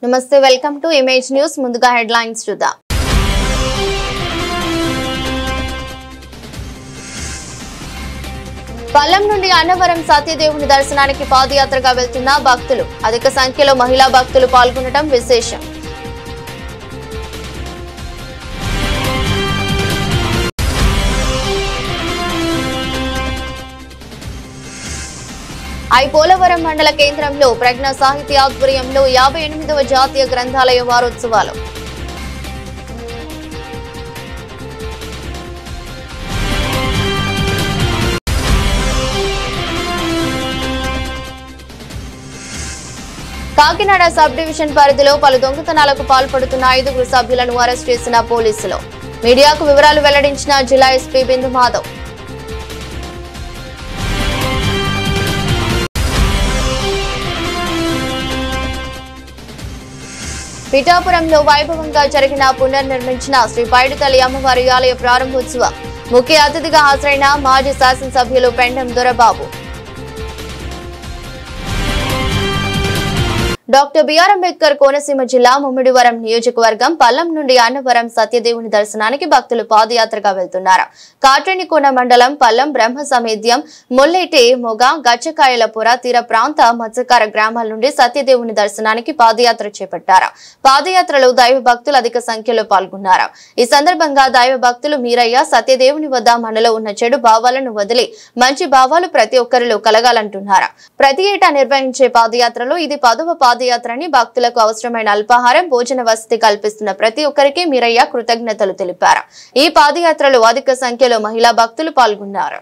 నమస్తే welcome to image news ముందుగా headlines చూద్దాం పల్లం నుండి అన్నవరం సత్యదేవుని దర్శనానికి పాదయాత్రగా వెళ్తున్న భక్తులు అధిక సంఖ్యలో మహిళా భక్తులు పాల్గొనడం విశేషం పోలవరం మండల కేంద్రంలో ప్రజ్ఞ సాహిత్య ఆధ్వర్యంలో 58వ జాతీయ గ్రంథాలయ వారోత్సవాలు కాకినాడ సబ్ డివిజన్ పరిధిలో పలు దొంగతనాలకు పాల్పడుతున్న 5 సభ్యులను అరెస్ట్ చేసిన పోలీసులు మీడియాకు వివరాలు వెల్లడించిన జిల్లా ఎస్పీ బిందు మాధవ్ పిఠాపురంలో వైభవంగా జరిగిన పునర్నిర్మించిన శ్రీ పైడితల్లి అమ్మవారి ఆలయ ప్రారంభోత్సవం ముఖ్య అతిథిగా హాజరైన మాజీ శాసనసభ్యులు పెండం దొరబాబు డాక్టర్ బిఆర్ అంబేద్కర్ కోనసీమ జిల్లా ముమ్మిడివరం నియోజకవర్గం పల్లం నుండి అన్నవరం సత్యదేవుని దర్శనానికి భక్తులు పాదయాత్రగా వెళ్తున్నారు. కాట్రేనికోన మండలం పల్లం బ్రహ్మ సమేద్యం ముల్లేటి మొగ గచ్చకాయలపుర తీర ప్రాంత మత్స్యకార గ్రామాల నుండి సత్యదేవుని దర్శనానికి పాదయాత్ర చేపట్టారు. పాదయాత్రలో దైవ భక్తులు అధిక సంఖ్యలో పాల్గొన్నారు. ఈ సందర్భంగా దైవ భక్తులు మీరయ్య సత్యదేవుని వద్ద మనలో ఉన్న చెడు భావాలను వదిలి మంచి భావాలు ప్రతి ఒక్కరిలో కలగాలంటున్నారు. ప్రతి ఏటా నిర్వహించే పాదయాత్రలో ఇది 10వ పాదయాత్రని భక్తులకు అవసరమైన అల్పాహారం భోజన వసతి కల్పిస్తున్న ప్రతి ఒక్కరికి మీరయ్య కృతజ్ఞతలు తెలిపారు. ఈ పాదయాత్రలో అధిక సంఖ్యలో మహిళా భక్తులు పాల్గొన్నారు.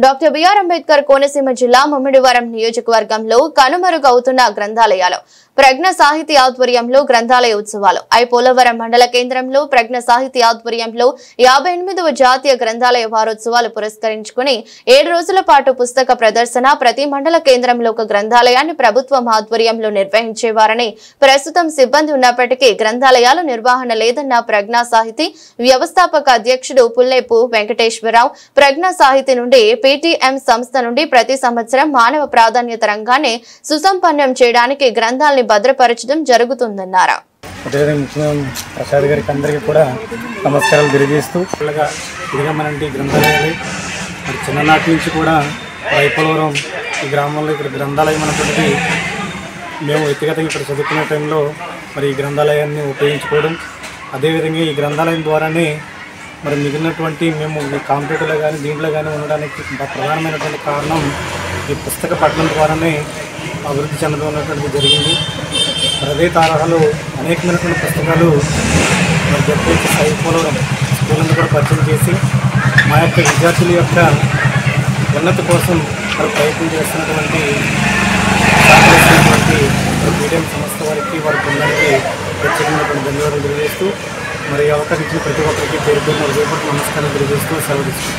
డాక్టర్ బిఆర్ అంబేద్కర్ కోనసీమ జిల్లా ముమ్మిడివరం నియోజకవర్గంలో కనుమరుగవుతున్న గ్రంథాలయాలు ప్రజ్ఞ సాహితీ ఆధ్వర్యంలో గ్రంథాలయ ఉత్సవాలు పోలవరం మండల కేంద్రంలో ప్రజ్ఞ సాహితీ ఆధ్వర్యంలో 58వ జాతీయ గ్రంథాలయ వారోత్సవాలు పురస్కరించుకుని 7 రోజుల పాటు పుస్తక ప్రదర్శన ప్రతి మండల కేంద్రంలో ఒక గ్రంథాలయాన్ని ప్రభుత్వం ఆధ్వర్యంలో నిర్వహించేవారని ప్రస్తుతం సిబ్బంది ఉన్నప్పటికీ గ్రంథాలయాలు నిర్వహణ లేదన్న ప్రజ్ఞ సాహితీ వ్యవస్థాపక అధ్యక్షుడు పుల్లేపు వెంకటేశ్వరరావు ప్రజ్ఞ సాహితీ నుండి PTM సంస్థ నుండి ప్రతి సంవత్సరం మానవ ప్రాధాన్యత రంగాన్ని సుసంపన్నం చేయడానికి గ్రంథాలని భద్రపరచడం జరుగుతుందన్నారు. ప్రసాద్ గారికి అందరికీ కూడా నమస్కారాలు తెలియజేస్తూ గ్రంథాలయాలు చిన్ననాటి నుంచి కూడా పోలవరం ఈ గ్రామంలో ఇక్కడ గ్రంథాలయం అనేటువంటిది మేము వ్యక్తిగతంగా ఇక్కడ చదువుకునే టైంలో మరి ఈ గ్రంథాలయాన్ని ఉపయోగించుకోవడం అదేవిధంగా ఈ గ్రంథాలయం ద్వారానే మరి మిగిలినటువంటి మేము కాంపిటేటివ్లో కానీ దీంట్లో కానీ ఉండడానికి ప్రధానమైనటువంటి కారణం ఈ పుస్తక పఠనం ద్వారానే అభివృద్ధి చెందడం జరిగింది. అదే తరహాలో అనేకమైనటువంటి పుస్తకాలు మరి జడ్పీహెచ్ పోలవరం స్కూళ్ళను కూడా పరిచయం చేసి మా యొక్క విద్యార్థుల యొక్క ఉన్నతి కోసం మరి ప్రయత్నం చేస్తున్నటువంటి మీడియం సంస్థ వారికి వారి బృందానికి ప్రత్యేకమైనటువంటి ధన్యవాదాలు తెలియజేస్తూ మరి అవకాశం ఇచ్చిన ప్రతి ఒక్కరికి పేరుపైన హృదయపూర్వక నమస్కారం తెలియజేస్తూ సెలవు తీసుకుంటాం.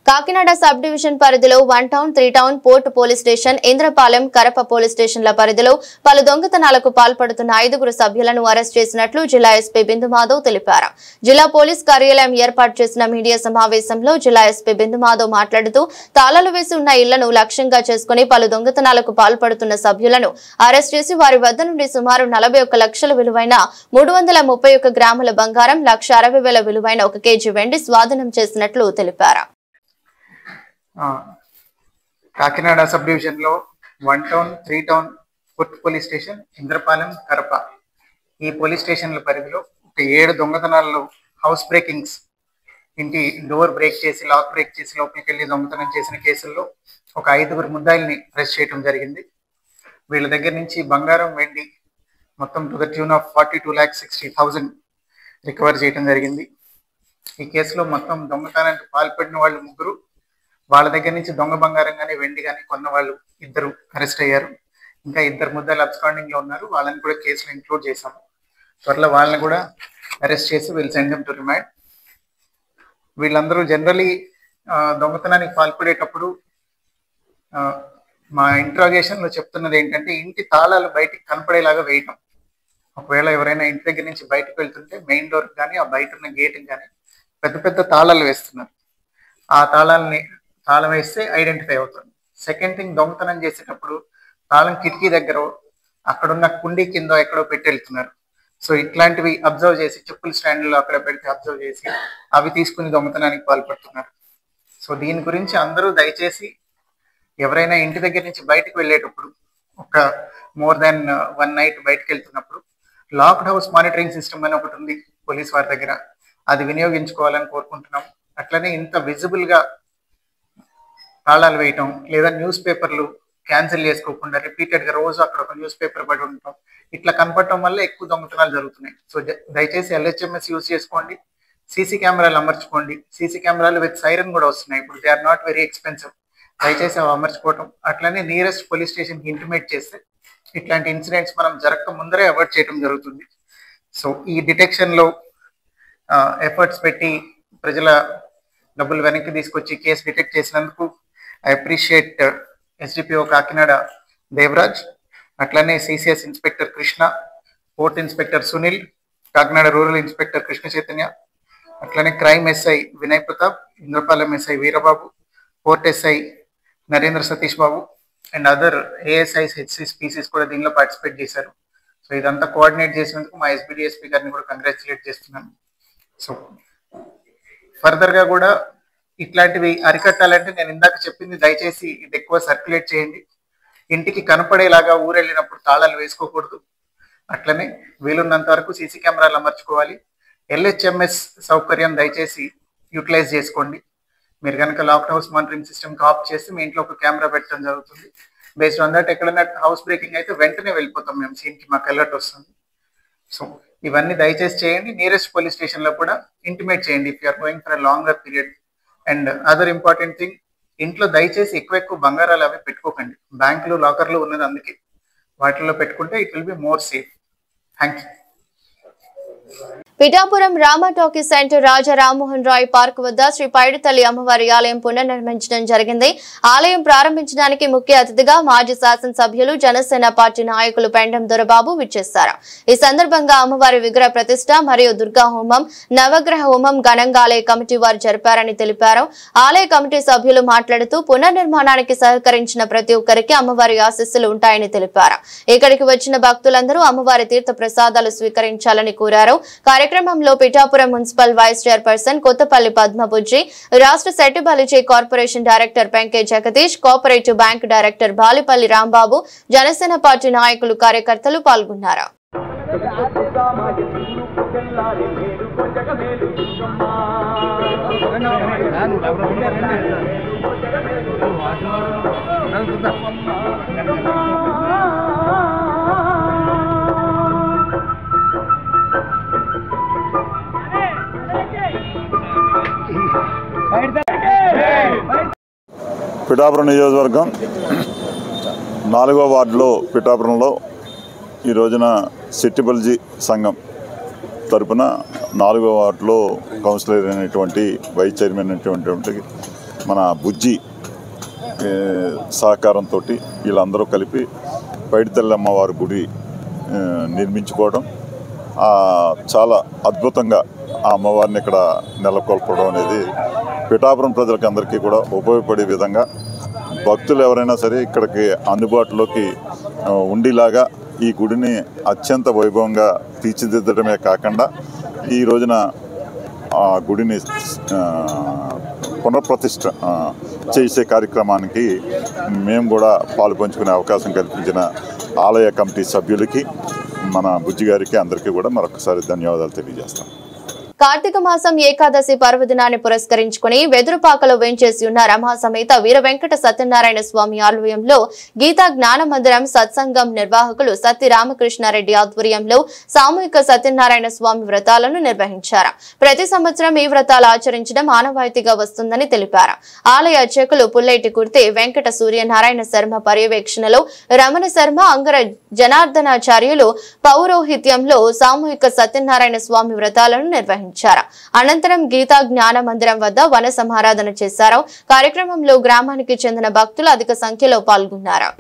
కాకినాడ సబ్ డివిజన్ పరిధిలో 1 town 3 town port police station Indrapalem Karapa police స్టేషన్ల పరిధిలో పలు దొంగతనాలకు పాల్పడుతున్న 5 సభ్యులను అరెస్ట్ చేసినట్లు జిల్లా ఎస్పీ బిందు మాధవ్ తెలిపారు. జిల్లా పోలీస్ కార్యాలయం ఏర్పాటు చేసిన మీడియా సమావేశంలో జిల్లా ఎస్పీ బిందు మాధవ్ మాట్లాడుతూ తాళాలు వేసి ఉన్న ఇళ్లను లక్ష్యంగా చేసుకుని పలు దొంగతనాలకు పాల్పడుతున్న సభ్యులను అరెస్ట్ చేసి వారి వద్ద నుండి సుమారు 41 లక్షల విలువైన 331 గ్రాముల బంగారం 1,60,000 విలువైన 1 కేజీ వెండి స్వాధీనం చేసినట్లు తెలిపారు. కాకినాడ సబ్ డివిజన్ లో 1 town 3 town port police station Indrapalem Karapa ఈ పోలీస్ స్టేషన్ల పరిధిలో 7 దొంగతనాల్లో హౌస్ బ్రేకింగ్స్ ఇంటి డోర్ బ్రేక్ చేసి లాక్ బ్రేక్ చేసి లోపలికి వెళ్ళి దొంగతనం చేసిన కేసుల్లో ఒక 5 ముద్దాయిల్ని అరెస్ట్ చేయడం జరిగింది. వీళ్ళ దగ్గర నుంచి బంగారం వెండి మొత్తం to the tune of 42,60,000 recover చేయడం జరిగింది. ఈ కేసులో మొత్తం దొంగతనానికి పాల్పడిన వాళ్ళు 3, వాళ్ళ దగ్గర నుంచి దొంగ బంగారం కానీ వెండి కానీ కొన్న వాళ్ళు 2 అరెస్ట్ అయ్యారు. ఇంకా 2 ముద్దాయిలు అబ్స్కాండింగ్ లో ఉన్నారు. వాళ్ళని కూడా కేసులో ఇంక్లూడ్ చేశాము. త్వరలో వాళ్ళని కూడా అరెస్ట్ చేసి వీళ్ళు సెండ్ దెమ్ టు రిమాండ్. వీళ్ళందరూ జనరలీ దొంగతనానికి పాల్పడేటప్పుడు మా ఇంట్రాగేషన్ లో చెప్తున్నది ఏంటంటే ఇంటి తాళాలు బయటికి కనపడేలాగా వేయటం. ఒకవేళ ఎవరైనా ఇంటి దగ్గర నుంచి బయటకు వెళ్తుంటే మెయిన్ డోర్ కానీ ఆ బయట ఉన్న గేట్ కానీ పెద్ద పెద్ద తాళాలు వేస్తున్నారు. ఆ తాళం వేస్తే ఐడెంటిఫై అవుతుంది. సెకండ్ థింగ్, దొంగతనం చేసేటప్పుడు తాళం కిటికీ దగ్గర అక్కడున్న కుండీ కింద ఎక్కడో పెట్టి వెళ్తున్నారు. సో ఇట్లాంటివి అబ్జర్వ్ చేసి చెప్పుల స్టాండ్లో అక్కడ పెడితే అబ్జర్వ్ చేసి అవి తీసుకుని దొంగతనానికి పాల్పడుతున్నారు. సో దీని గురించి అందరూ దయచేసి ఎవరైనా ఇంటి దగ్గర నుంచి బయటకు వెళ్ళేటప్పుడు ఒక మోర్ దాన్ 1 నైట్ బయటకు వెళ్తున్నప్పుడు లాక్డ్ హౌస్ మానిటరింగ్ సిస్టమ్ అని ఒకటి ఉంది పోలీస్ వారి దగ్గర, అది వినియోగించుకోవాలని కోరుకుంటున్నాం. అట్లనే ఇంత విజిబుల్ గా తాళాలు వేయటం లేదా న్యూస్ పేపర్లు క్యాన్సిల్ చేసుకోకుండా రిపీటెడ్ గా రోజు అక్కడ ఒక న్యూస్ పేపర్ పడి ఉండటం, ఇట్లా కనపడటం వల్ల ఎక్కువ దొంగతనాలు జరుగుతున్నాయి. సో దయచేసి LHMS యూజ్ చేసుకోండి, సీసీ కెమెరాలు అమర్చుకోండి. సీసీ కెమెరాలు విత్ సైరన్ కూడా వస్తున్నాయి ఇప్పుడు, they are not very expensive. దయచేసి అవి అమర్చుకోవటం, అట్లనే నియరెస్ట్ పోలీస్ స్టేషన్కి ఇంటిమేట్ చేస్తే ఇట్లాంటి ఇన్సిడెంట్స్ మనం జరగక ముందరే అవాయిడ్ చేయడం జరుగుతుంది. సో ఈ డిటెక్షన్లో ఎఫర్ట్స్ పెట్టి ప్రజల డబ్బులు వెనక్కి తీసుకొచ్చి కేసు డిటెక్ట్ చేసినందుకు I appreciate SDPO Kakinada Devaraj, అట్లనే CCS inspector Krishna, port inspector Sunil, Kakinada rural inspector Krishna Chaitanya, అట్లనే crime SI Vinay Pratap, Indrapalem SI Veerababu, port SI Narendra Satish Babu and other ASIs, HCs, PCs కూడా దీనిలో పార్టిసిపేట్ చేశారు. సో ఇదంతా కోఆర్డినేట్ చేసినందుకు మా SBDSP గారిని కూడా కంగ్రాచులేట్ చేస్తున్నాను. సో ఫర్దర్ గా కూడా ఇట్లాంటివి అరికట్టాలంటే నేను ఇందాక చెప్పింది దయచేసి ఇది ఎక్కువ సర్క్యులేట్ చేయండి. ఇంటికి కనపడేలాగా ఊరెళ్ళినప్పుడు తాళాలు వేసుకోకూడదు. అట్లనే వీలున్నంత వరకు సీసీ కెమెరాలు అమర్చుకోవాలి. LHMS సౌకర్యం దయచేసి యూటిలైజ్ చేసుకోండి. మీరు కనుక locked house monitoring system of చేసి మీ ఇంట్లో ఒక కెమెరా పెట్టడం జరుగుతుంది. బేస్డ్ ఆన్ దట్ ఎక్కడైనా హౌస్ బ్రేకింగ్ అయితే వెంటనే వెళ్ళిపోతాం మేము సీన్కి, మాకు అలర్ట్ వస్తుంది. సో ఇవన్నీ దయచేసి చేయండి. నియరెస్ట్ పోలీస్ స్టేషన్లో కూడా ఇంటిమేట్ చేయండి if you're going for a longer period. And other important thing, ఇంట్లో దయచేసి ఎక్కువ బంగారాలు అవి పెట్టుకోకండి. బ్యాంకులు, లాకర్లు ఉన్నది అందుకే, వాటిల్లో పెట్టుకుంటే it will be more safe. Thank you. Pithapuram Rama talkies centre Raja Rammohan Roy park వద్ద శ్రీ పైడితల్లి అమ్మవారి ఆలయం పునర్నిర్మించడం జరిగింది. ఆలయం ప్రారంభించడానికి ముఖ్య అతిథిగా మాజీ శాసనసభ్యులు జనసేన పార్టీ నాయకులు పెండం దొరబాబు విచ్చేశారు. ఈ సందర్భంగా అమ్మవారి విగ్రహ ప్రతిష్ట మరియు దుర్గా హోమం, నవగ్రహ హోమం ఘనంగా ఆలయ కమిటీ వారు జరిపారని తెలిపారు. ఆలయ కమిటీ సభ్యులు మాట్లాడుతూ పునర్నిర్మాణానికి సహకరించిన ప్రతి ఒక్కరికి అమ్మవారి ఆశీస్సులు ఉంటాయని తెలిపారు. ఇక్కడికి వచ్చిన భక్తులందరూ అమ్మవారి తీర్థ ప్రసాదాలు స్వీకరించాలని కోరారు. కార్యక్రమంలో Pithapuram municipal vice chairperson Kottapalli Padmabujji, రాష్ట్ర Settibalija corporation director Penke Jagadish, cooperative bank director Balipalli Rambabu, Janasena Party నాయకులు, కార్యకర్తలు పాల్గొన్నారు. పిఠాపురం నియోజకవర్గం 4వ వార్డులో పిఠాపురంలో ఈ రోజున సెట్టిబల్జీ సంఘం తరపున 4వ వార్డులో కౌన్సిలర్ అయినటువంటి వైస్ చైర్మన్ అయినటువంటి మన బుజ్జి సహకారంతో వీళ్ళందరూ కలిపి పైడితల్లి అమ్మవారి గుడి నిర్మించుకోవడం, చాలా అద్భుతంగా ఆ అమ్మవారిని ఇక్కడ నెలకొల్పడం అనేది పిఠాపురం ప్రజలకు అందరికీ కూడా ఉపయోగపడే విధంగా భక్తులు ఎవరైనా సరే ఇక్కడికి అందుబాటులోకి ఉండేలాగా ఈ గుడిని అత్యంత వైభవంగా తీర్చిదిద్దడమే కాకుండా ఈ రోజున ఆ గుడిని పునఃప్రతిష్ఠ చేసే కార్యక్రమానికి మేము కూడా పాలుపంచుకునే అవకాశం కల్పించిన ఆలయ కమిటీ సభ్యులకి, మన బుజ్జి గారికి అందరికీ కూడా మరొకసారి ధన్యవాదాలు తెలియజేస్తాం. కార్తీక మాసం ఏకాదశి పర్వదినాన్ని పురస్కరించుకుని వెదురుపాకలో వేంచేసి ఉన్న రమా సమేత వీర వెంకట సత్యనారాయణ స్వామి ఆలయంలో గీతా జ్ఞాన మందిరం సత్సంగం నిర్వాహకులు సత్తి రామకృష్ణారెడ్డి ఆధ్వర్యంలో సామూహిక సత్యనారాయణ స్వామి వ్రతాలను నిర్వహించారు. ప్రతి సంవత్సరం ఈ వ్రతాలు ఆచరించడం ఆనవాయితీగా వస్తుందని తెలిపారు. ఆలయ అర్చకులు పుల్లెటి కుర్తి వెంకట సూర్యనారాయణ శర్మ పర్యవేక్షణలో రమణ శర్మ అంగర జనార్దనాచార్యులు పౌరోహిత్యంలో సామూహిక సత్యనారాయణ స్వామి వ్రతాలను నిర్వహించారు. అనంతరం గీతా జ్ఞాన మందిరం వద్ద వన సమారాధన చేశారు. కార్యక్రమంలో గ్రామానికి చెందిన భక్తులు అధిక సంఖ్యలో పాల్గొన్నారు.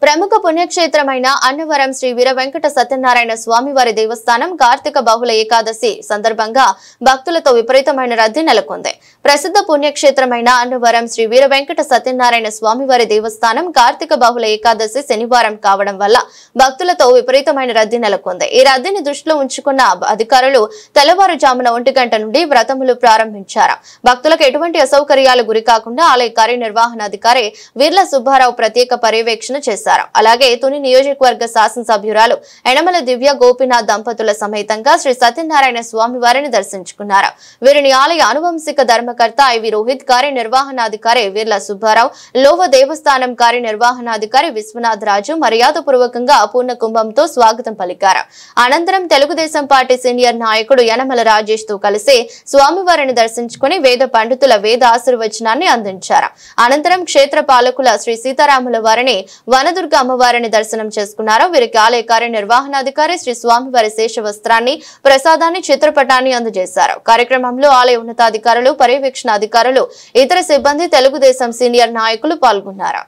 ప్రముఖ పుణ్యక్షేత్రమైన అన్నవరం శ్రీ వీర వెంకట సత్యనారాయణ స్వామి వారి దేవస్థానం కార్తీక బహుళ ఏకాదశి సందర్భంగా భక్తులతో విపరీతమైన రద్దీ నెలకొంది. ప్రసిద్ధ పుణ్యక్షేత్రమైన అన్నవరం శ్రీ వీర వెంకట సత్యనారాయణ స్వామి వారి దేవస్థానం కార్తీక బహుళ ఏకాదశి శనివారం కావడం వల్ల భక్తులతో విపరీతమైన రద్దీ నెలకొంది. ఈ రద్దీని దృష్టిలో ఉంచుకున్న అధికారులు తెల్లవారుజామున 1 గంట నుండి వ్రతములు ప్రారంభించారు. భక్తులకు ఎటువంటి అసౌకర్యాలు గురికాకుండా ఆలయ కార్యనిర్వహణాధికారి వీర్ల సుబ్బారావు ప్రత్యేక పర్యవేక్షణ చేశారు. అలాగే తుని నియోజకవర్గ శాసనసభ్యురాలు యనమల దివ్య గోపీనాథ్ దంపతుల సమేతంగా శ్రీ సత్యనారాయణ స్వామి వారిని దర్శించుకున్నారు. వీరిని ఆలయ అనువంశిక ధర్మకర్త ఐవి రోహిత్, కార్యనిర్వహణాధికారి వీర్ల సుబ్బారావు, లోవ దేవస్థానం కార్యనిర్వహణాధికారి విశ్వనాథ్ రాజు మర్యాదపూర్వకంగా పూర్ణ కుంభంతో స్వాగతం పలికారు. అనంతరం తెలుగుదేశం పార్టీ సీనియర్ నాయకుడు యనమల రాజేష్ తో కలిసి స్వామివారిని దర్శించుకుని వేద పండితుల వేద ఆశీర్వచనాన్ని అందించారు. అనంతరం క్షేత్ర పాలకుల శ్రీ సీతారాముల వారిని వనదుర్గ అమ్మవారిని దర్శనం చేసుకున్నారు. వీరికి ఆలయ కార్యనిర్వహణాధికారి శ్రీ స్వామివారి శేష వస్త్రాన్ని, ప్రసాదాన్ని, చిత్రపటాన్ని అందజేశారు. కార్యక్రమంలో ఆలయ ఉన్నతాధికారులు, పర్యవేక్షణ అధికారులు, ఇతర సిబ్బంది, తెలుగుదేశం సీనియర్ నాయకులు పాల్గొన్నారు.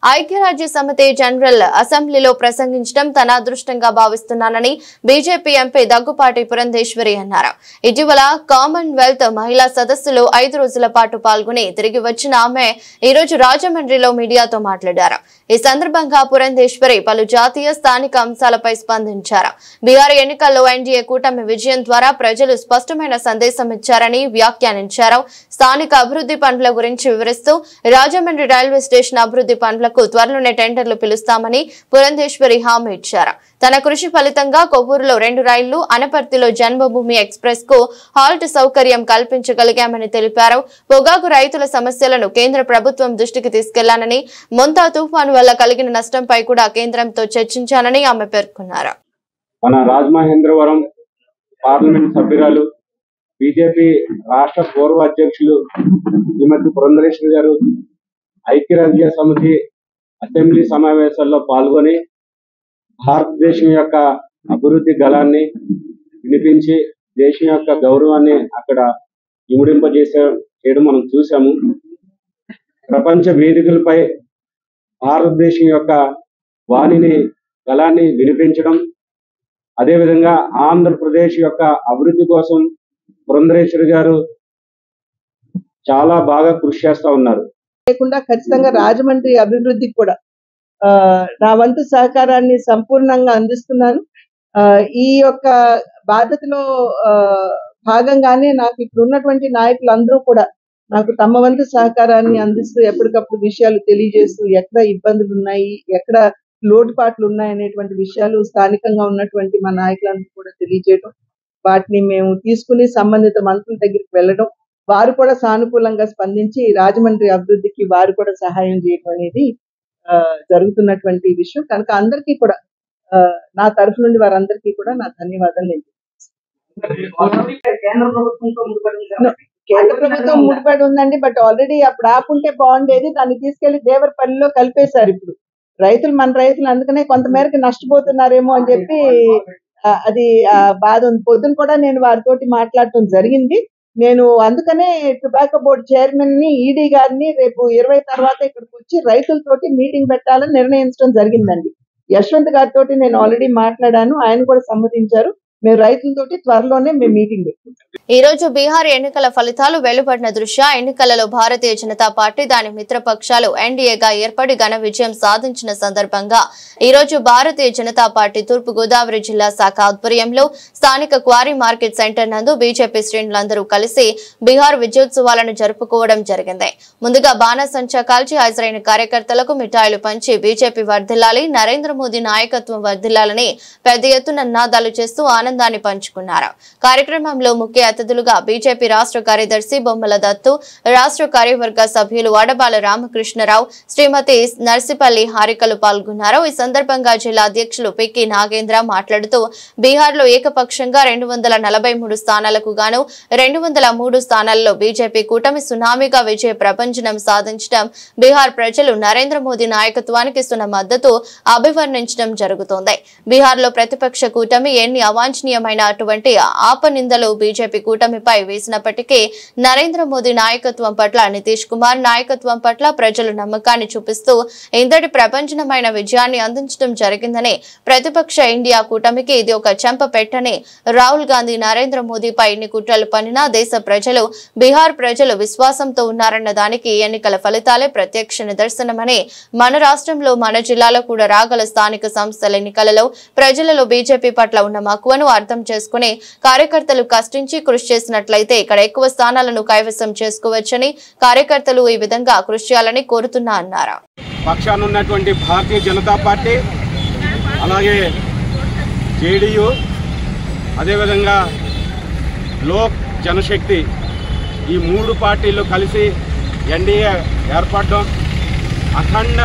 ఐక్యరాజ్య సమితి జనరల్ అసెంబ్లీలో ప్రసంగించడం తన అదృష్టంగా భావిస్తున్నానని బీజేపీ ఎంపీ దగ్గుపాటి పురంధేశ్వరి అన్నారు. ఇటీవల కామన్వెల్త్ మహిళా సదస్సులో 5 రోజుల పాటు పాల్గొని తిరిగి వచ్చిన ఆమె ఈ రోజు రాజమండ్రిలో మీడియాతో మాట్లాడారు. ఈ సందర్భంగా పురంధేశ్వరి పలు జాతీయ స్థానిక అంశాలపై స్పందించారు. బీహార్ ఎన్నికల్లో ఎన్డీఏ కూటమి విజయం ద్వారా ప్రజలు స్పష్టమైన సందేశం ఇచ్చారని వ్యాఖ్యానించారు. స్థానిక అభివృద్ధి పనుల గురించి వివరిస్తూ రాజమండ్రి రైల్వే స్టేషన్ అభివృద్ధి పనులకు త్వరలోనే టెండర్లు పిలుస్తామని పురంధేశ్వరి హామీ ఇచ్చారు. తన కృషి ఫలితంగా కొవ్వూరులో 2 రైళ్లు, అనపర్తిలో జన్మభూమి ఎక్స్ప్రెస్ కు హాల్ట్ సౌకర్యం కల్పించగలిగామని తెలిపారు. పొగాకు రైతుల సమస్యలను కేంద్ర ప్రభుత్వం దృష్టికి తీసుకెళ్లానని, మొంతా తుఫాను వల్ల కలిగిన నష్టంపై కూడా కేంద్రంతో చర్చించానని ఆమె పేర్కొన్నారు. మన రాజమహేంద్రవరం పార్లమెంట్ సభ్యురాలు బీజేపీ రాష్ట్ర పూర్వ అధ్యక్షులు శ్రీమతి పురంధరేశ్వరి గారు ఐక్యరాజ్య సమితి అసెంబ్లీ సమావేశాల్లో పాల్గొని భారతదేశం యొక్క అభివృద్ధి గళాన్ని వినిపించి దేశం యొక్క గౌరవాన్ని అక్కడ ఇముడింపజేయడం మనం చూసాము. ప్రపంచ వేదికలపై భారతదేశం యొక్క వాణిని గళాన్ని వినిపించడం, అదేవిధంగా ఆంధ్రప్రదేశ్ యొక్క అభివృద్ధి కోసం పురంధరేశ్వరి గారు చాలా బాగా కృషి చేస్తా ఉన్నారు. లేకుండా ఖచ్చితంగా రాజమండ్రి అభివృద్ధికి కూడా నా వంతు సహకారాన్ని సంపూర్ణంగా అందిస్తున్నాను. ఈ యొక్క బాధ్యతలో భాగంగానే నాకు ఇప్పుడు ఉన్నటువంటి నాయకులు అందరూ కూడా నాకు తమ వంతు సహకారాన్ని అందిస్తూ ఎప్పటికప్పుడు విషయాలు తెలియజేస్తూ ఎక్కడ ఇబ్బందులు ఉన్నాయి, ఎక్కడ లోటుపాట్లు ఉన్నాయి అనేటువంటి విషయాలు స్థానికంగా ఉన్నటువంటి మా నాయకులందరూ కూడా తెలియజేయడం, వాటిని మేము తీసుకుని సంబంధిత మంత్రుల దగ్గరికి వెళ్ళడం, వారు కూడా సానుకూలంగా స్పందించి రాజమండ్రి అభివృద్ధికి వారు కూడా సహాయం చేయడం అనేది జరుగుతున్నటువంటి విషయం. కనుక అందరికీ కూడా నా తరఫు నుండి వారందరికీ కూడా నా ధన్యవాదాలు. కేంద్ర ప్రభుత్వం ముడిపడి ఉందండి, బట్ ఆల్రెడీ అప్పుడు ఆపుంటే బాగుండేది. దాన్ని తీసుకెళ్లి దేవరపల్లిలో కలిపేశారు. ఇప్పుడు మన రైతులు అందుకనే కొంతమేరకు నష్టపోతున్నారేమో అని చెప్పి అది బాధ ఉంది. పొద్దున కూడా నేను వారితోటి మాట్లాడటం జరిగింది. నేను అందుకనే టొబాకో బోర్డు చైర్మన్ ని, ఈడీ గారిని రేపు 20 తర్వాత ఇక్కడికి వచ్చి రైతులతోటి మీటింగ్ పెట్టాలని నిర్ణయించడం జరిగిందండి. యశ్వంత్ గారితో నేను ఆల్రెడీ మాట్లాడాను, ఆయన కూడా సమ్మతించారు. మేము రైతులతోటి త్వరలోనే మేము మీటింగ్ పెట్టుకుంటాం. ఈ రోజు బీహార్ ఎన్నికల ఫలితాలు వెలువడిన దృష్ట్యా ఎన్నికలలో భారతీయ జనతా పార్టీ దాని మిత్రపక్షాలు ఎన్డీఏగా ఏర్పడి ఘన విజయం సాధించిన సందర్భంగా ఈ రోజు భారతీయ జనతా పార్టీ తూర్పు గోదావరి జిల్లా శాఖ ఆధ్వర్యంలో స్థానిక క్వారీ మార్కెట్ సెంటర్ నందు బీజేపీ శ్రేణులందరూ కలిసి బీహార్ విజయోత్సవాలను జరుపుకోవడం జరిగింది. ముందుగా బాణసంచా కాల్చి హాజరైన కార్యకర్తలకు మిఠాయిలు పంచి బీజేపీ వర్ధిల్లాలి, నరేంద్ర మోదీ నాయకత్వం వర్ధిల్లాలని పెద్ద ఎత్తున నినాదాలు చేస్తూ ఆనందాన్ని పంచుకున్నారు. కార్యక్రమంలో ముఖ్య అతిథులుగా బీజేపీ రాష్ట్ర కార్యదర్శి బొమ్మల దత్తు, రాష్ట్ర కార్యవర్గ సభ్యులు వడబాల రామకృష్ణరావు, శ్రీమతి నర్సిపల్లి హారికలు పాల్గొన్నారు. ఈ సందర్భంగా జిల్లా అధ్యక్షులు పిక్కి నాగేంద్ర మాట్లాడుతూ బీహార్లో ఏకపక్షంగా 243 స్థానాలకు గాను 203 స్థానాల్లో బీజేపీ కూటమి సునామీగా విజయ ప్రభంజనం సాధించడం, బీహార్ ప్రజలు నరేంద్ర మోదీ నాయకత్వానికి ఇస్తున్న మద్దతు అభివర్ణించడం జరుగుతోంది. బీహార్లో ప్రతిపక్ష కూటమి ఎన్ని అవాంఛనీయమైన అటువంటి ఆపనిందలు బీజేపీ కూటమిపై వేసినప్పటికీ నరేంద్ర మోదీ నాయకత్వం పట్ల, నితీష్ కుమార్ నాయకత్వం పట్ల ప్రజలు నమ్మకాన్ని చూపిస్తూ ఇంతటి ప్రభంజనమైన విజయాన్ని అందించడం జరిగిందని, ప్రతిపక్ష ఇండియా కూటమికి ఇది ఒక చెంప పెట్టని, రాహుల్ గాంధీ నరేంద్ర మోదీపై ఎన్ని కుట్రలు పన్నినా దేశ ప్రజలు, బీహార్ ప్రజలు విశ్వాసంతో ఉన్నారన్న దానికి ఎన్నికల ఫలితాలే ప్రత్యక్ష నిదర్శనమని, మన రాష్ట్రంలో మన జిల్లాలో కూడా రాగల స్థానిక సంస్థల ఎన్నికలలో ప్రజలలో బీజేపీ పట్ల ఉన్న మక్కువను అర్థం చేసుకుని కార్యకర్తలు కష్టించి కృషి చేసినట్లయితే ఇక్కడ ఎక్కువ స్థానాలను కైవసం చేసుకోవచ్చని, కార్యకర్తలు ఈ విధంగా కృషి చేయాలని కోరుతున్నా అన్నారు. పక్షాన ఉన్నటువంటి భారతీయ జనతా పార్టీ, అలాగే జేడీయూ, అదేవిధంగా లోక్ జనశక్తి, ఈ 3 పార్టీలు కలిసి ఎన్డీఏ ఏర్పడడం, అఖండ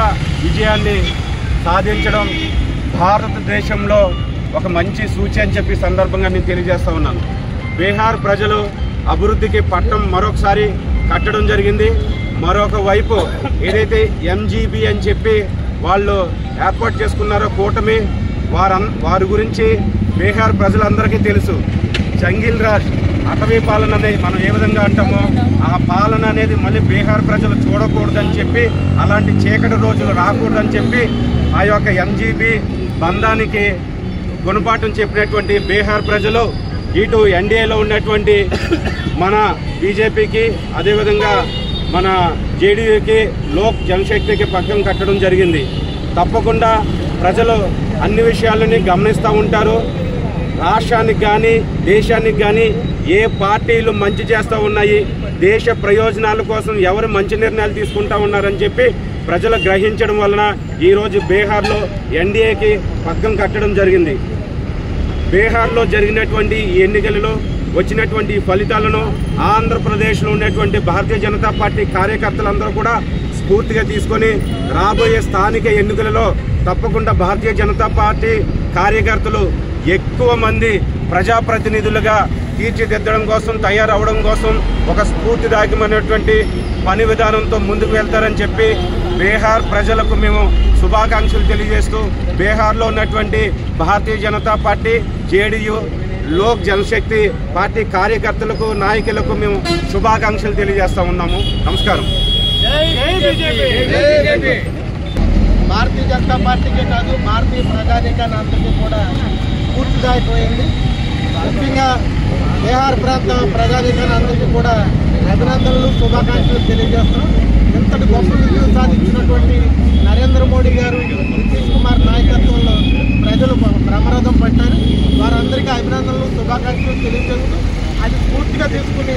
విజయాన్ని సాధించడం భారతదేశంలో ఒక మంచి సూచి అని చెప్పి సందర్భంగా నేను తెలియజేస్తా ఉన్నాను. బీహార్ ప్రజలు అభివృద్ధికి పట్టం మరొకసారి కట్టడం జరిగింది. మరొక వైపు ఏదైతే ఎంజీబీ అని చెప్పి వాళ్ళు ఏర్పాటు చేసుకున్నారో కూటమి, వారి గురించి బీహార్ ప్రజలందరికీ తెలుసు. జంగిల్ రాజ్ అటవీ పాలన అనేది మనం ఏ విధంగా అంటామో ఆ పాలన అనేది మళ్ళీ బీహార్ ప్రజలు చూడకూడదని చెప్పి, అలాంటి చీకటి రోజులు రాకూడదని చెప్పి ఆ యొక్క ఎంజీబీ బంధానికి గుణపాఠం చెప్పినటువంటి బీహార్ ప్రజలు ఇటు ఎన్డీఏలో ఉన్నటువంటి మన బీజేపీకి, అదేవిధంగా మన జేడీయూకి, లోక్ జనశక్తికి పక్కన కట్టడం జరిగింది. తప్పకుండా ప్రజలు అన్ని విషయాలని గమనిస్తూ ఉంటారు. రాష్ట్రానికి కానీ దేశానికి కానీ ఏ పార్టీలు మంచి చేస్తూ ఉన్నాయి, దేశ ప్రయోజనాల కోసం ఎవరు మంచి నిర్ణయాలు తీసుకుంటా ఉన్నారని చెప్పి ప్రజలు గ్రహించడం వలన ఈరోజు బీహార్లో ఎన్డీఏకి పక్కన కట్టడం జరిగింది. బీహార్లో జరిగినటువంటి ఈ ఎన్నికలలో వచ్చినటువంటి ఫలితాలను ఆంధ్రప్రదేశ్లో ఉన్నటువంటి భారతీయ జనతా పార్టీ కార్యకర్తలందరూ కూడా స్ఫూర్తిగా తీసుకొని రాబోయే స్థానిక ఎన్నికలలో తప్పకుండా భారతీయ జనతా పార్టీ కార్యకర్తలు ఎక్కువ మంది ప్రజాప్రతినిధులుగా తీర్చిదిద్దడం కోసం, తయారవడం కోసం ఒక స్ఫూర్తిదాయకమైనటువంటి పని విధానంతో ముందుకు వెళ్తారని చెప్పి బీహార్ ప్రజలకు మేము శుభాకాంక్షలు తెలియజేస్తూ బీహార్లో ఉన్నటువంటి Bharatiya Janata Party, JDU, Lok Janshakti Party కార్యకర్తలకు, నాయకులకు మేము శుభాకాంక్షలు తెలియజేస్తా ఉన్నాము. నమస్కారం. భారతీయ జనతా పార్టీకే కాదు, భారతీయ ప్రజానీకానికి కూడా పూర్తిదాయకమైంది. ముఖ్యంగా బీహార్ ప్రాంత ప్రజానీకానికి కూడా అభినందనలు, శుభాకాంక్షలు తెలియజేస్తున్నాం. ఇంతటి గొప్ప విజయం సాధించినటువంటి నరేంద్ర మోడీ గారు, నితీష్ కుమార్ నాయకత్వంలో ప్రజలు బ్రహ్మరథం పట్టారు. వారందరికీ అభినందనలు, శుభాకాంక్షలు తెలియజేస్తూ అది పూర్తిగా తీసుకుని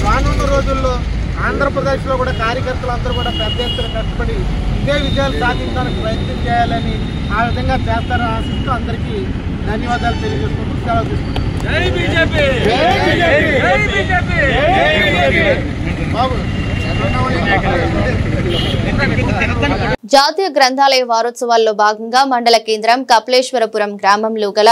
రానున్న రోజుల్లో ఆంధ్రప్రదేశ్లో కూడా కార్యకర్తలందరూ కూడా పెద్ద ఎత్తున కష్టపడి ఇదే విజయాలు సాధించడానికి ప్రయత్నం చేయాలని, ఆ విధంగా చేస్తారని ఆశిస్తూ అందరికీ ధన్యవాదాలు తెలియజేసుకుంటూ సెలవు తీసుకుంటాం. జాతీయ గ్రంథాలయ వారోత్సవాల్లో భాగంగా మండల కేంద్రం కపిలేశ్వరపురం గ్రామంలో గల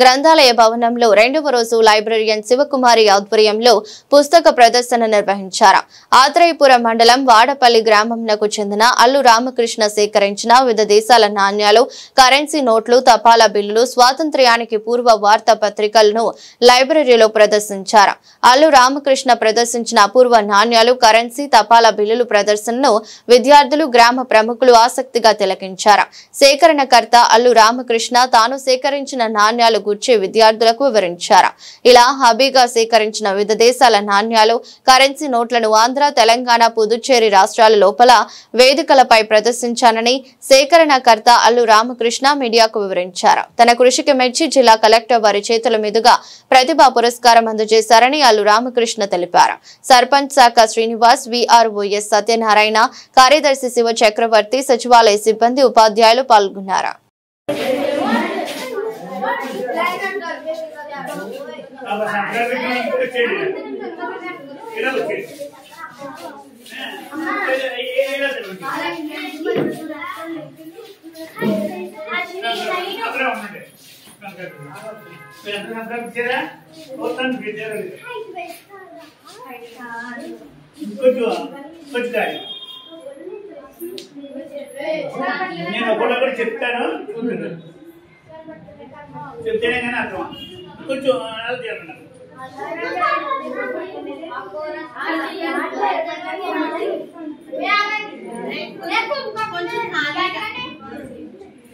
గ్రంథాలయ భవనంలో 2వ రోజు లైబ్రరీయన్ శివకుమారి ఆధ్వర్యంలో పుస్తక ప్రదర్శన నిర్వహించారు. ఆత్రేయపురం మండలం వాడపల్లి గ్రామంకు చెందిన అల్లు రామకృష్ణ సేకరించిన వివిధ దేశాల నాణ్యాలు, కరెన్సీ నోట్లు, తపాలా బిల్లులు, స్వాతంత్ర్యానికి పూర్వ వార్తా పత్రికలను లైబ్రరీలో ప్రదర్శించారు. అల్లు రామకృష్ణ ప్రదర్శించిన అపూర్వ నాణ్యాలు, కరెన్సీ, తపాలా బిల్లులు ప్రదర్శనను విద్యార్థులు, గ్రామ ప్రముఖులు ఆసక్తిగా తిలకించారు. సేకరణకర్త అల్లు రామకృష్ణ తాను సేకరించిన నాణ్యాలు గూర్చి విద్యార్థులకు వివరించారు. ఇలా హబీగా సేకరించిన వివిధ దేశాల నాణ్యాలు, కరెన్సీ నోట్లను ఆంధ్ర, తెలంగాణ, పుదుచ్చేరి రాష్ట్రాల లోపల వేదికలపై ప్రదర్శించానని సేకరణకర్త అల్లు రామకృష్ణ మీడియాకు వివరించారు. తన కృషికి మెచ్చి జిల్లా కలెక్టర్ వారి చేతుల మీదుగా ప్రతిభా పురస్కారం అందజేశారని అల్లు రామకృష్ణ తెలిపారు. సర్పంచ్ శాఖ శ్రీనివాస్, విఆర్ఓఎస్ సత్యనారాయణ, కార్యదర్శి శివ చక్రవర్తి, సచివాలయ సిబ్బంది, ఉపాధ్యాయులు పాల్గొన్నారు. నేను ఒకటి చెప్తాను, చెప్తేనే కానీ అర్థం. కొంచెం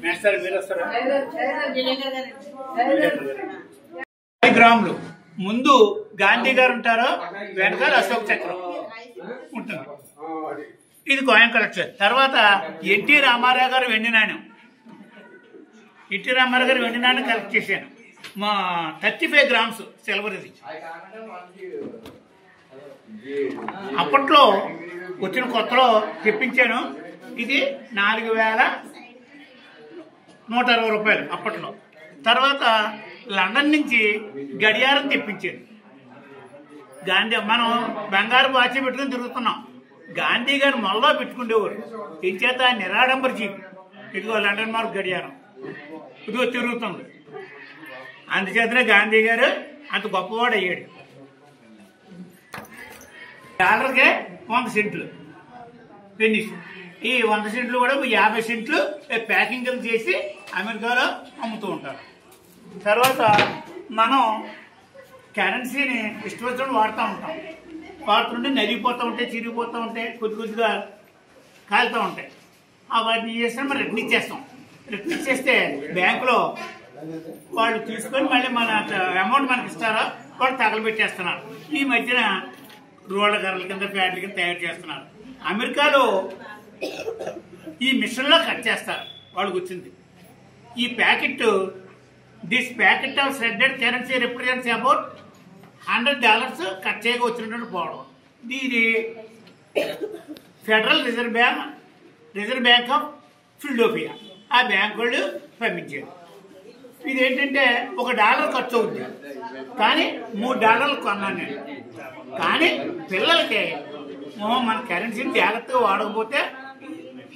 మేస్తారు, మీరు వస్తారా? 10 గ్రాములు ముందు గాంధీ గారు ఉంటారో, వెనకాల అశోక్ చక్రం ఉంటుంది. ఇది కాయిన్ కలెక్షన్. తర్వాత ఎన్టీ రామారావు గారు వెండి నాణ్యం, ఎన్టీ రామారావు గారు వెండి నాణ్యం కలెక్ట్ చేశాను. మా 35 గ్రామ్స్ సిల్వర్. ఇది అప్పట్లో వచ్చిన కొత్తలో తెప్పించాను. ఇది 4,160 రూపాయలు అప్పట్లో. తర్వాత లండన్ నుంచి గడియారం తెప్పించాను. గాంధీ, మనం బంగారు వాచి పెట్టుకుని తిరుగుతున్నాం. గాంధీ గారు మొల్లో పెట్టుకునేవారు. ఇంచేత నిరాడంబర జీవి. ఇదిగో లండన్ మార్క్ గడియారం, ఇదిగో తిరుగుతుంది. అందుచేతనే గాంధీ గారు అంత గొప్పవాడు అయ్యాడు. డాలర్కే 100 సెంట్లు పెన్నిస్. ఈ 100 సెంట్లు కూడా 50 సెంట్లు ప్యాకింగ్లు చేసి అమెరికాలో అమ్ముతూ ఉంటారు. తర్వాత మనం కరెన్సీని ఇష్టం వచ్చినప్పుడు వాడుతూ ఉంటాం. వాడుతుంటే నలిగిపోతూ ఉంటాయి, చిరిగిపోతూ ఉంటాయి, కొద్దిగా కాలుతూ ఉంటాయి. వాటిని చేస్తే మనం రిటర్న్ ఇచ్చేస్తాం. రిటర్న్ ఇచ్చేస్తే బ్యాంకులో వాళ్ళు తీసుకొని మళ్ళీ మన అమౌంట్ మనకి ఇస్తారా, వాళ్ళు తగలబెట్టేస్తున్నారు. ఈ మధ్యన రోడ్ల కర్రల కింద ప్యాడ్ల కింద తయారు చేస్తున్నారు. అమెరికాలో ఈ మిషన్లో కట్ చేస్తారు. వాళ్ళకి వచ్చింది ఈ packet. This packet of shredded currency represents about $100 cut చేయగా వచ్చినటువంటి పోవడం. ఇది federal reserve bank of Philadelphia ఆ బ్యాంక్ వాళ్ళు పంపించారు. ఇదేంటంటే $1 ఖర్చు అవుతుంది, కానీ $3 కొన్నాను నేను. కానీ పిల్లలకి మన కరెన్సీని జాగ్రత్తగా వాడకపోతే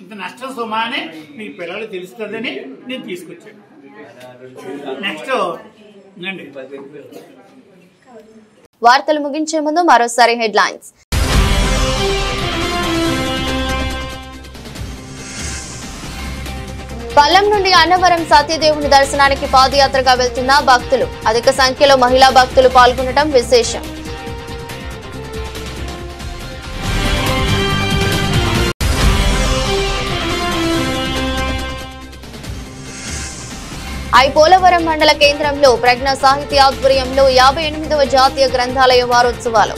ఇంత నష్టం సుమా అని మీ పిల్లలు తెలుస్తుందని నేను తీసుకొచ్చాను. నెక్స్ట్ అండి. వార్తలు ముగించే ముందు మరోసారి హెడ్లైన్స్. పల్లం నుండి అన్నవరం సత్యదేవుని దర్శనానికి పాదయాత్రగా వెళ్తున్న భక్తులు. అధిక సంఖ్యలో మహిళా భక్తులు పాల్గొనడం విశేషం. పోలవరం మండల కేంద్రంలో ప్రజ్ఞ సాహితీ ఆధ్వర్యంలో 58వ జాతీయ గ్రంథాలయ వారోత్సవాలు.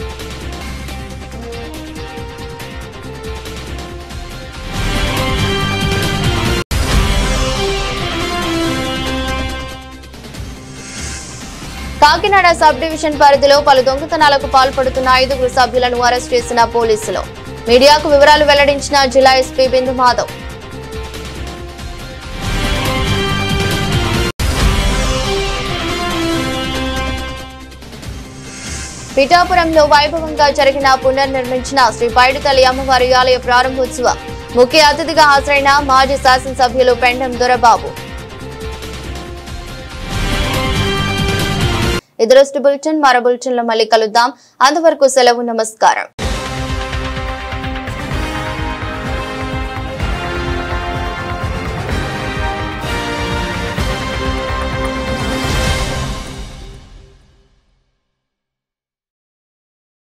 కాకినాడ సబ్ డివిజన్ పరిధిలో పలు దొంగతనాలకు పాల్పడుతున్న 5 సభ్యులను అరెస్ట్ చేసిన పోలీసులు. మీడియాకు వివరాలు వెల్లడించిన జిల్లా ఎస్పీ బిందు మాధవ్. పిఠాపురంలో వైభవంగా జరిగిన పునర్నిర్మించిన శ్రీ పైడితల్లి అమ్మవారి ఆలయ ప్రారంభోత్సవం. ముఖ్య అతిథిగా హాజరైన మాజీ శాసనసభ్యులు పెండం దొరబాబు. ఇది రోజు బులెటిన్. మరో బులెటిన్ లో మళ్ళీ కలుద్దాం. అంతవరకు సెలవు. నమస్కారం.